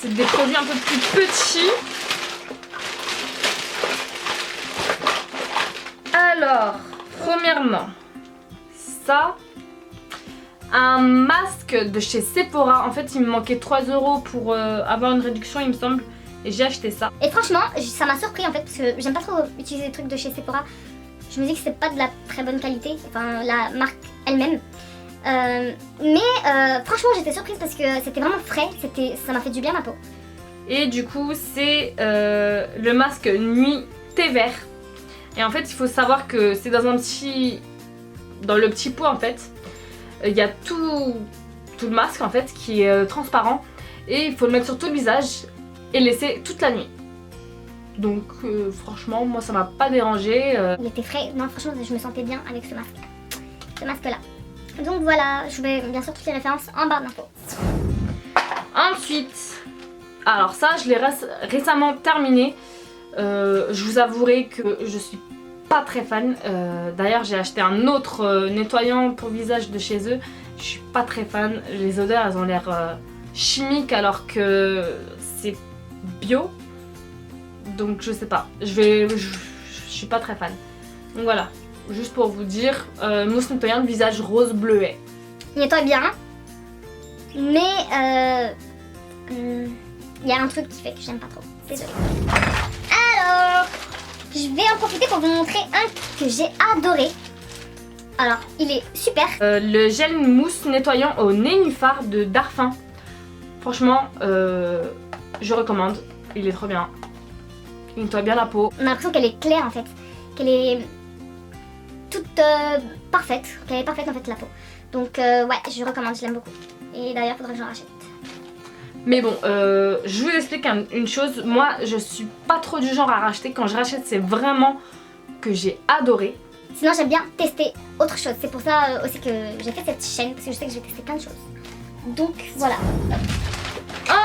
C'est des produits un peu plus petits. Alors, premièrement, ça, un masque de chez Sephora. En fait, il me manquait 3 € pour avoir une réduction, il me semble. Et j'ai acheté ça. Et franchement, ça m'a surpris en fait, parce que j'aime pas trop utiliser des trucs de chez Sephora. Je me dis que c'est pas de la très bonne qualité, enfin la marque elle-même. Franchement, j'étais surprise parce que c'était vraiment frais, ça m'a fait du bien à ma peau. Et du coup, c'est le masque nuit thé vert. Et en fait, il faut savoir que c'est dans le petit pot en fait. Il y a tout le masque en fait qui est transparent. Et il faut le mettre sur tout le visage et laisser toute la nuit. Donc franchement, moi ça m'a pas dérangé. Il était frais, non franchement je me sentais bien avec ce masque là. Donc voilà, je mets bien sûr toutes les références en barre d'infos. Ensuite, alors ça je l'ai récemment terminé. Je vous avouerai que je suis pas très fan. D'ailleurs j'ai acheté un autre nettoyant pour visage de chez eux. Je suis pas très fan. Les odeurs elles ont l'air chimiques alors que c'est bio. Donc je sais pas. Je suis pas très fan. Donc voilà. Juste pour vous dire, mousse nettoyant de visage rose bleuet. Il nettoie bien. Mais il y a un truc qui fait que j'aime pas trop. Désolée. Alors, je vais en profiter pour vous montrer un que j'ai adoré. Alors, il est super. Le gel mousse nettoyant au nénuphar de Darphin. Franchement, je recommande. Il est trop bien. Il nettoie bien la peau. On a l'impression qu'elle est claire en fait. Qu'elle est toute parfaite. Qu'elle est parfaite en fait la peau. Donc ouais, je recommande, je l'aime beaucoup. Et d'ailleurs, faudrait que j'en rachète. Mais bon, je vous explique une chose. Moi, je suis pas trop du genre à racheter. Quand je rachète, c'est vraiment que j'ai adoré. Sinon, j'aime bien tester autre chose. C'est pour ça aussi que j'ai fait cette chaîne. Parce que je sais que je vais tester plein de choses. Donc voilà.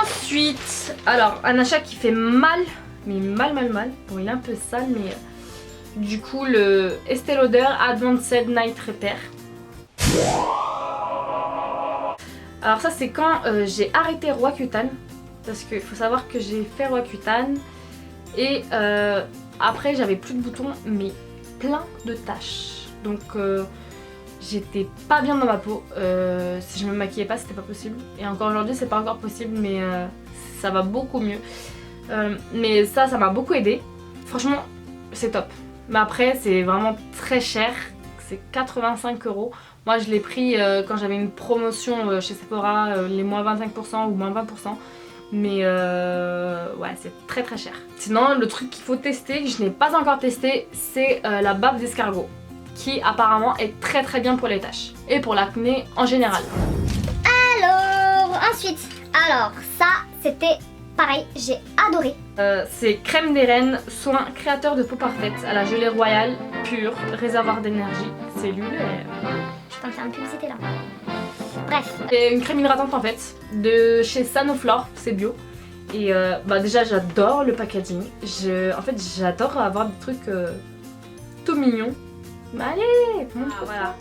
Ensuite, alors, un achat qui fait mal. Mais mal. Bon, il est un peu sale, mais du coup, le Estée Lauder Advanced Night Repair. Alors ça, c'est quand j'ai arrêté Roaccutane. Parce qu'il faut savoir que j'ai fait Roaccutane. Et après, j'avais plus de boutons, mais plein de taches. Donc, j'étais pas bien dans ma peau. Si je me maquillais pas, c'était pas possible. Et encore aujourd'hui, c'est pas encore possible, mais ça va beaucoup mieux. Mais ça m'a beaucoup aidé. Franchement, c'est top. Mais après, c'est vraiment très cher. C'est 85 €. Moi, je l'ai pris quand j'avais une promotion chez Sephora, les moins 25% ou moins 20%. Mais ouais, c'est très très cher. Sinon, le truc qu'il faut tester, que je n'ai pas encore testé, c'est la bave d'escargot. Qui apparemment est très très bien pour les taches. Et pour l'acné en général. Alors, ensuite, ça, c'était pareil, j'ai adoré. C'est crème des reines, soin créateur de peau parfaite à la gelée royale, pure, réservoir d'énergie, cellulaire. Je peux me faire une publicité là. Bref. C'est une crème hydratante en fait, de chez Sanoflore, c'est bio. Et bah déjà j'adore le packaging. En fait j'adore avoir des trucs tout mignons. Mais allez, montre voilà.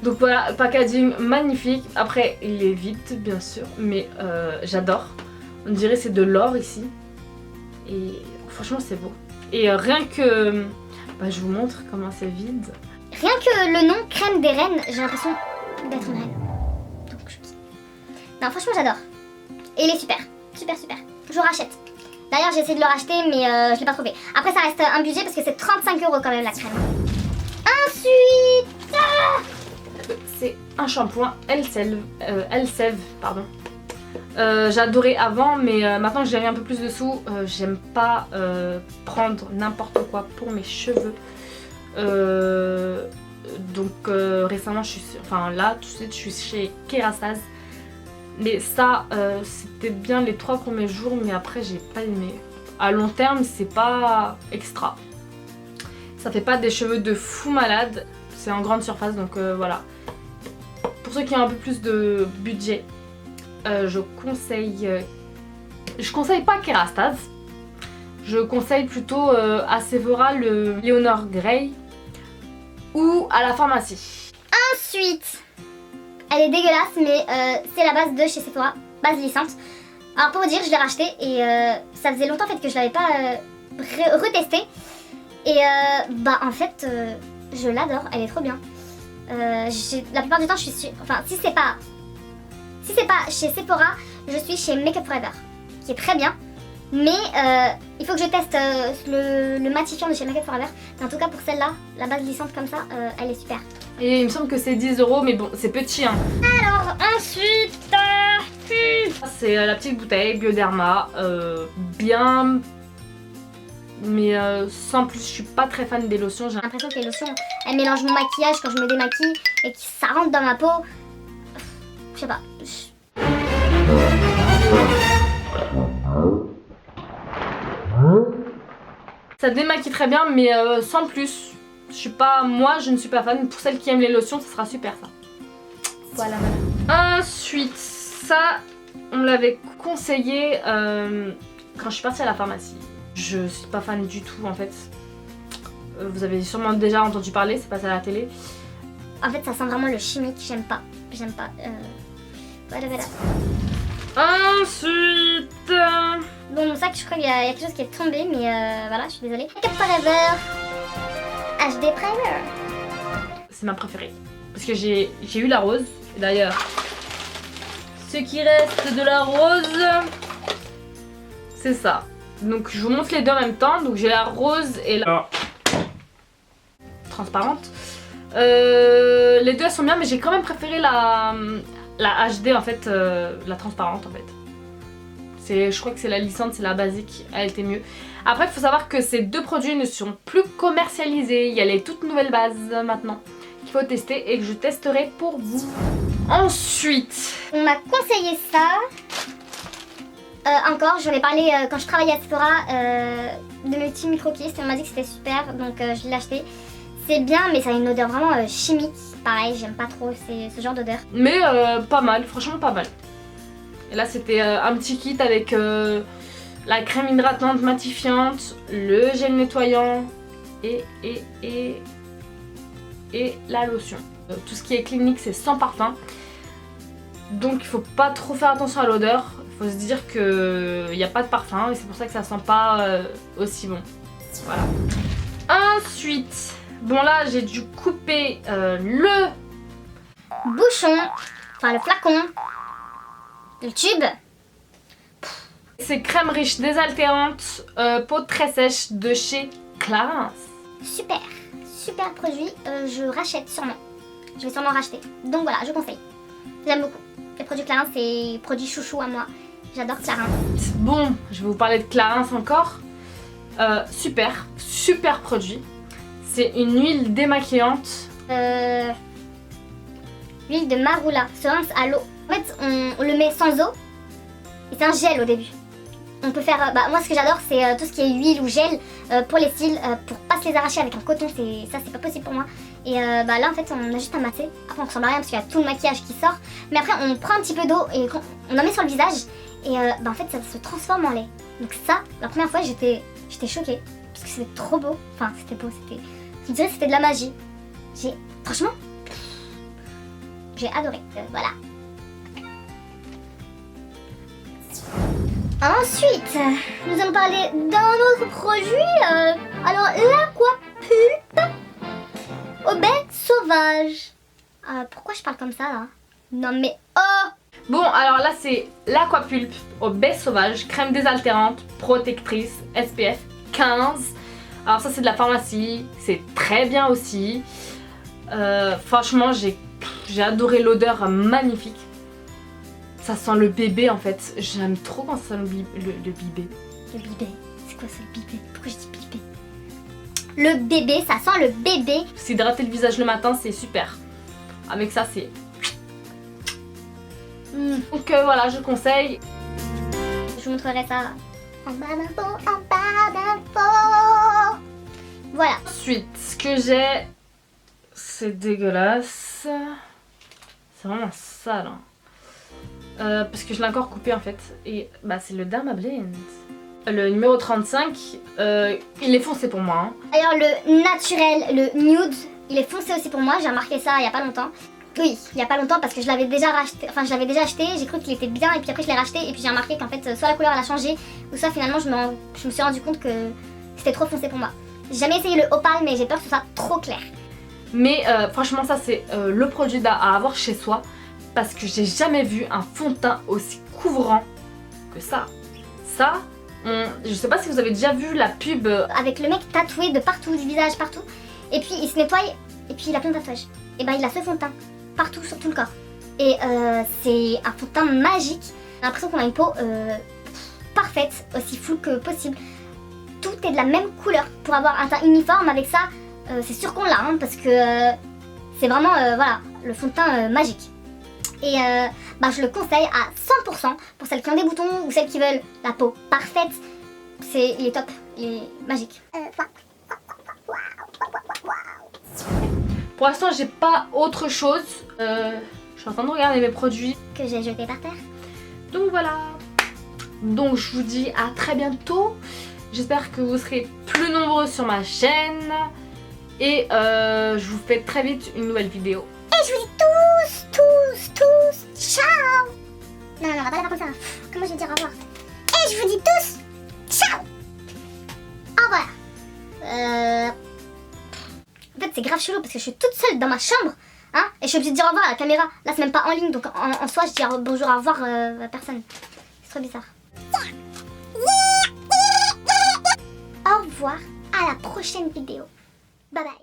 Donc voilà, packaging magnifique. Après il est vide bien sûr, mais j'adore. On dirait c'est de l'or ici. Et franchement c'est beau. Et rien que... Bah, je vous montre comment c'est vide. Rien que le nom crème des reines, j'ai l'impression d'être une reine. Donc je... Non franchement j'adore. Et il est super. Super. Je rachète. D'ailleurs j'ai essayé de le racheter mais je l'ai pas trouvé. Après ça reste un budget parce que c'est 35 € quand même la crème. Ensuite... C'est un shampoing Elseve, pardon. J'adorais avant mais maintenant que j'ai un peu plus de sous, j'aime pas prendre n'importe quoi pour mes cheveux. Donc récemment je suis là tout de suite je suis chez Kérastase. Mais ça c'était bien les 3 premiers jours mais après j'ai pas aimé. À long terme c'est pas extra. Ça fait pas des cheveux de fou malade. C'est en grande surface donc voilà. Pour ceux qui ont un peu plus de budget, je conseille pas Kérastase. Je conseille plutôt à Sephora le Leonor Grey ou à la pharmacie. Ensuite, elle est dégueulasse mais c'est la base de chez Sephora, base lissante. Alors pour vous dire, je l'ai racheté et ça faisait longtemps en fait que je l'avais pas retesté. Et bah en fait, je l'adore, elle est trop bien. La plupart du temps, je suis enfin si c'est pas chez Sephora, je suis chez Makeup Forever, qui est très bien. Mais il faut que je teste le matifiant de chez Makeup Forever. Mais en tout cas pour celle-là, la base glissante comme ça, elle est super. Et il me semble que c'est 10 €, mais bon, c'est petit hein. Alors ensuite, C'est la petite bouteille Bioderma, bien, mais sans plus. Je suis pas très fan des lotions. j'ai l'impression que les lotions, elles mélangent mon maquillage quand je me démaquille et que ça rentre dans ma peau. Je sais pas. Ça démaquille très bien, mais sans plus. Moi, je ne suis pas fan. Pour celles qui aiment les lotions, ça sera super ça. Voilà. Ensuite, ça, on me l'avait conseillé quand je suis partie à la pharmacie. Je suis pas fan du tout en fait. Vous avez sûrement déjà entendu parler, c'est passé à la télé. En fait, ça sent vraiment le chimique. J'aime pas. Voilà. Ensuite, Bon, mon sac, je crois qu'il y a quelque chose qui est tombé, mais voilà, je suis désolée. Makeup Forever HD Primer. c'est ma préférée. Parce que j'ai eu la rose. Et d'ailleurs, ce qui reste de la rose, c'est ça. Donc je vous montre les deux en même temps. Donc j'ai la rose et la transparente. Les deux elles sont bien, mais j'ai quand même préféré la HD en fait, la transparente en fait. Je crois que c'est la lissante, c'est la basique, elle était mieux. Après il faut savoir que ces deux produits ne sont plus commercialisés. Il y a les toutes nouvelles bases maintenant qu'il faut tester et que je testerai pour vous. Ensuite, On m'a conseillé ça. Encore, j'en ai parlé quand je travaillais à Sephora de mes petits micro-kystes. On m'a dit que c'était super, donc je l'ai acheté. C'est bien, mais ça a une odeur vraiment chimique. Pareil, j'aime pas trop ce genre d'odeur. mais pas mal, franchement pas mal. Et là c'était un petit kit avec la crème hydratante matifiante, le gel nettoyant et la lotion. Tout ce qui est clinique c'est sans parfum. Donc il faut pas trop faire attention à l'odeur. Il faut se dire qu'il n'y a pas de parfum et c'est pour ça que ça sent pas aussi bon. Voilà. Ensuite, bon là j'ai dû couper le Bouchon, enfin le flacon, le tube. C'est crème riche désaltérante, peau très sèche de chez Clarins. Super produit. Je rachète sûrement. Je vais sûrement racheter. Donc voilà, je conseille. J'aime beaucoup. Les produits Clarins, c'est produit chouchou à moi. J'adore Clarins. Bon, je vais vous parler de Clarins encore. Super produit. C'est une huile démaquillante. L'huile de marula se rince à l'eau. En fait, on le met sans eau. Et c'est un gel au début. On peut faire, moi ce que j'adore c'est tout ce qui est huile ou gel pour les cils, pour pas se les arracher avec un coton, c'est pas possible pour moi. Et là en fait on a juste à masser, après on ressemble à rien parce qu'il y a tout le maquillage qui sort. Mais après on prend un petit peu d'eau et on en met sur le visage et en fait ça se transforme en lait. Donc ça, la première fois j'étais choquée parce que c'était trop beau, enfin c'était beau, je dirais que c'était de la magie. Franchement, j'ai adoré, voilà. Ensuite, nous allons parler d'un autre produit, alors l'Aquapulpe au baie sauvage. Pourquoi je parle comme ça là? Non mais oh! Bon, alors là c'est l'Aquapulpe au baie sauvage, crème désaltérante, protectrice, SPF 15. Alors ça c'est de la pharmacie, c'est très bien aussi. Franchement j'ai adoré l'odeur magnifique. Ça sent le bébé en fait, j'aime trop quand ça sent le bibé. Le bibé, c'est quoi ça le bibé? Pourquoi je dis bibé? Le bébé, ça sent le bébé. S'hydrater le visage le matin c'est super. Avec ça c'est... Donc voilà, je conseille. Je vous montrerai ça en bas d'infos. Voilà. Ensuite, ce que j'ai, c'est dégueulasse. C'est vraiment sale. Parce que je l'ai encore coupé en fait. Et c'est le Dermablend. Le numéro 35, il est foncé pour moi. D'ailleurs, le naturel, le nude, il est foncé aussi pour moi. J'ai remarqué ça il y a pas longtemps. Oui, il y a pas longtemps parce que je l'avais déjà racheté, enfin je l'avais déjà acheté, j'ai cru qu'il était bien et puis après je l'ai racheté et puis j'ai remarqué qu'en fait soit la couleur elle a changé ou soit finalement je me suis rendu compte que c'était trop foncé pour moi. J'ai jamais essayé le opale mais j'ai peur que ce soit trop clair. Mais franchement ça c'est le produit à avoir chez soi parce que j'ai jamais vu un fond de teint aussi couvrant que ça. Ça, je sais pas si vous avez déjà vu la pub Avec le mec tatoué de partout, du visage partout, et puis il se nettoie et puis il a plein de tatouages. Et ben il a ce fond de teint partout sur tout le corps. Et c'est un fond de teint magique. J'ai l'impression qu'on a une peau parfaite, aussi floue que possible. Tout est de la même couleur. Pour avoir un teint uniforme avec ça, c'est sûr qu'on l'a, hein, parce que c'est vraiment voilà, le fond de teint magique. Et je le conseille à 100% pour celles qui ont des boutons ou celles qui veulent la peau parfaite. Il est top, il est magique. Pour l'instant j'ai pas autre chose. Je suis en train de regarder mes produits. Que j'ai jeté par terre. Donc voilà. Donc je vous dis à très bientôt. J'espère que vous serez plus nombreux sur ma chaîne. Et je vous fais très vite une nouvelle vidéo. Et je vous dis tous, ciao. Non, on va pas la faire comme ça. Comment je vais dire au revoir? Et je vous dis tous, ciao. Au revoir. En fait c'est grave chelou parce que je suis toute seule dans ma chambre. Hein, et je suis obligée de dire au revoir à la caméra. Là c'est même pas en ligne donc en soi je dis bonjour, au revoir à personne. C'est trop bizarre. Au revoir, à la prochaine vidéo. Bye bye.